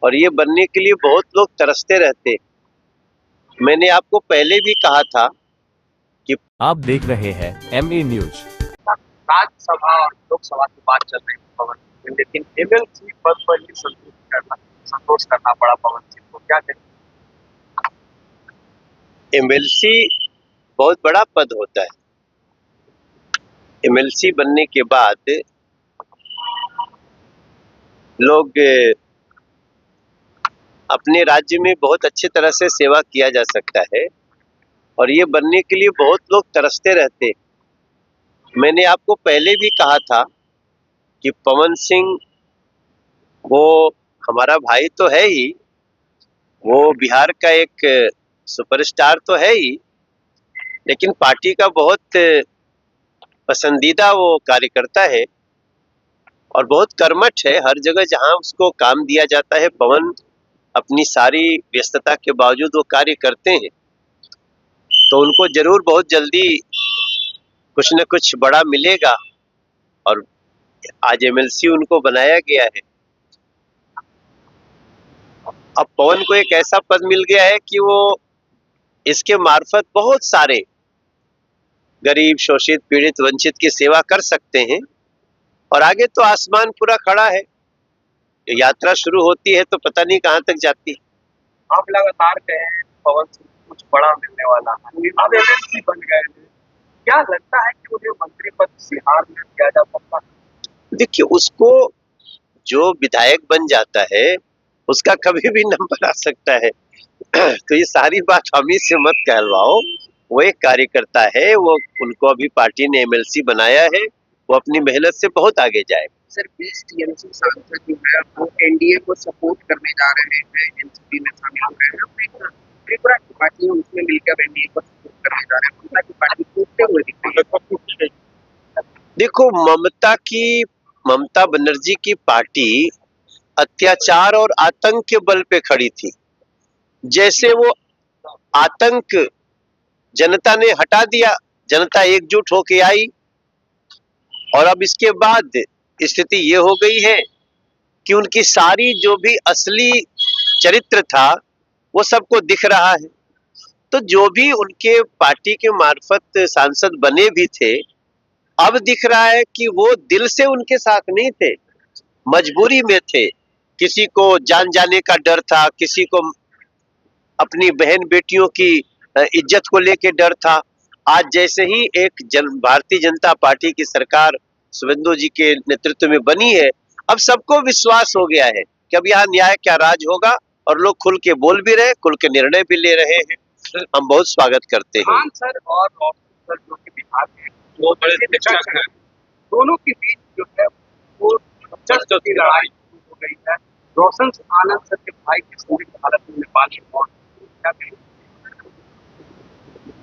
और ये बनने के लिए बहुत लोग तरसते रहते। मैंने आपको पहले भी कहा था कि आप देख रहे हैं MA न्यूज। राज्यसभा और लोकसभा की बात चल रही थी पवन सिंह, लेकिन एमएलसी पद पर ही संतोष करना पड़ा पवन सिंह को, क्या कहें? एमएलसी बहुत बड़ा पद होता है। एमएलसी बनने के बाद लोग अपने राज्य में बहुत अच्छे तरह से सेवा किया जा सकता है और ये बनने के लिए बहुत लोग तरसते रहते। मैंने आपको पहले भी कहा था कि पवन सिंह वो हमारा भाई तो है ही, वो बिहार का एक सुपरस्टार तो है ही, लेकिन पार्टी का बहुत पसंदीदा वो कार्यकर्ता है और बहुत कर्मठ है। हर जगह जहां उसको काम दिया जाता है, पवन अपनी सारी व्यस्तता के बावजूद वो कार्य करते हैं। तो उनको जरूर बहुत जल्दी कुछ न कुछ बड़ा मिलेगा और आज एमएलसी उनको बनाया गया है। अब पवन को एक ऐसा पद मिल गया है कि वो इसके मार्फत बहुत सारे गरीब, शोषित, पीड़ित, वंचित की सेवा कर सकते हैं और आगे तो आसमान पूरा खड़ा है। यात्रा शुरू होती है तो पता नहीं कहां तक जाती है। आप लगातार कहे हैं पवन सिंह को कुछ बड़ा मिलने वाला है, अब एमएलसी बन गए हैं, क्या लगता है कि उन्हें मंत्री पद बिहार में दिया जा सकता है? देखिए, उसको जो विधायक बन जाता है उसका कभी भी नंबर आ सकता है। तो ये सारी बात हम ही से मत कहलवाओ। वो एक कार्यकर्ता है, वो उनको अभी पार्टी ने एमएलसी बनाया है, वो अपनी मेहनत से बहुत आगे जाएगा। सर 20 टीएमसी सांसद जो है वो एनडीए को सपोर्ट करने जा रहे हैं, एनसीपी में शामिल हो रहे हैं, त्रिपुरा की पार्टी है उसमें मिलकर एनडीए को सपोर्ट करने जा रहे हैं, ममता की पार्टी टूटते हुए दिख रही है। देखो, ममता बनर्जी की पार्टी अत्याचार और आतंक के बल पे खड़ी थी। जैसे वो आतंक जनता ने हटा दिया, जनता एकजुट होके आई और अब इसके बाद स्थिति ये हो गई है कि उनकी सारी जो भी असली चरित्र था वो सबको दिख रहा है। तो जो भी उनके पार्टी के मार्फत सांसद बने भी थे, अब दिख रहा है कि वो दिल से उनके साथ नहीं थे, मजबूरी में थे। किसी को जान जाने का डर था, किसी को अपनी बहन बेटियों की इज्जत को लेके डर था। आज जैसे ही एक भारतीय जनता पार्टी की सरकार शुभेंदु जी के नेतृत्व में बनी है, अब सबको विश्वास हो गया है कि अब यहाँ न्याय क्या राज होगा और लोग खुल के बोल भी रहे, खुल के निर्णय भी ले रहे हैं। हम बहुत स्वागत करते हैं। सर और सर जो कि बिहार में दो बड़े शिक्षक हैं, दोनों के बीच जो है वो जबरदस्त लड़ाई हो गई है। रोशन आनंद सर के भाई की संदिग्ध हालत में नेपाली मौत, क्या कहेंगे?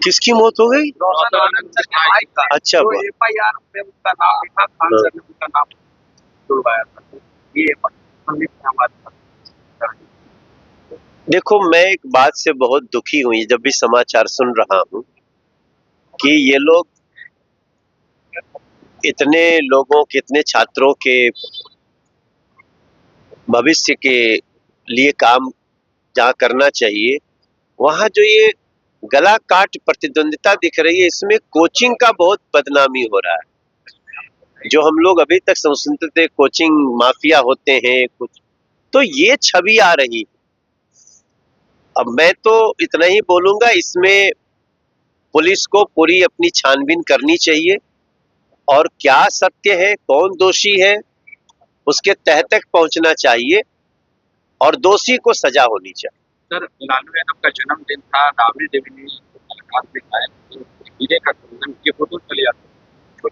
किसकी मौत हो गई? रोशन आनंद सर के भाई का। अच्छा, तो एफआईआर में उनका नाम लिखा, खान सर ने उनका नाम जुड़वाया था। ये संदिग्ध हमारे। देखो, मैं एक बात से बहुत दुखी हुई जब भी समाचार सुन रहा हूं कि ये लोग इतने लोगों के, इतने छात्रों के भविष्य के लिए काम जहाँ करना चाहिए, वहां जो ये गला काट प्रतिद्वंदिता दिख रही है, इसमें कोचिंग का बहुत बदनामी हो रहा है। जो हम लोग अभी तक सुनते थे कोचिंग माफिया होते हैं कुछ, तो ये छवि आ रही। अब मैं तो इतना ही बोलूंगा, इसमें पुलिस को पूरी अपनी छानबीन करनी चाहिए और क्या सत्य है, कौन दोषी है, उसके तह तक पहुंचना चाहिए और दोषी को सजा होनी चाहिए। सर, लालू यादव का जन्मदिन था, राबड़ी देवी ने मुलाकात में कहा कि हीरे का कंगन की फोटो चली जाती,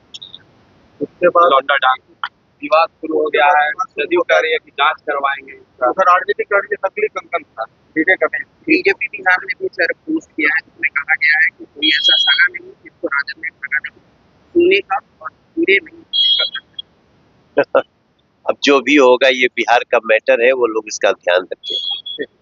उसके बाद लौंडा डांस विवाद शुरू हो गया है। जदयू कह रही है कि जांच करवाएंगे। राजनीतिक नकली कंगन था, हीरे का नहीं। बीजेपी बिहार ने भी सर पोस्ट किया है, जिसमें कहा गया है कि कोई ऐसा सागा नहीं जिसको राजद ने ठगा नहीं, सोने का और हीरे नहीं। अब जो भी होगा, ये बिहार का मैटर है, वो लोग इसका ध्यान रखें।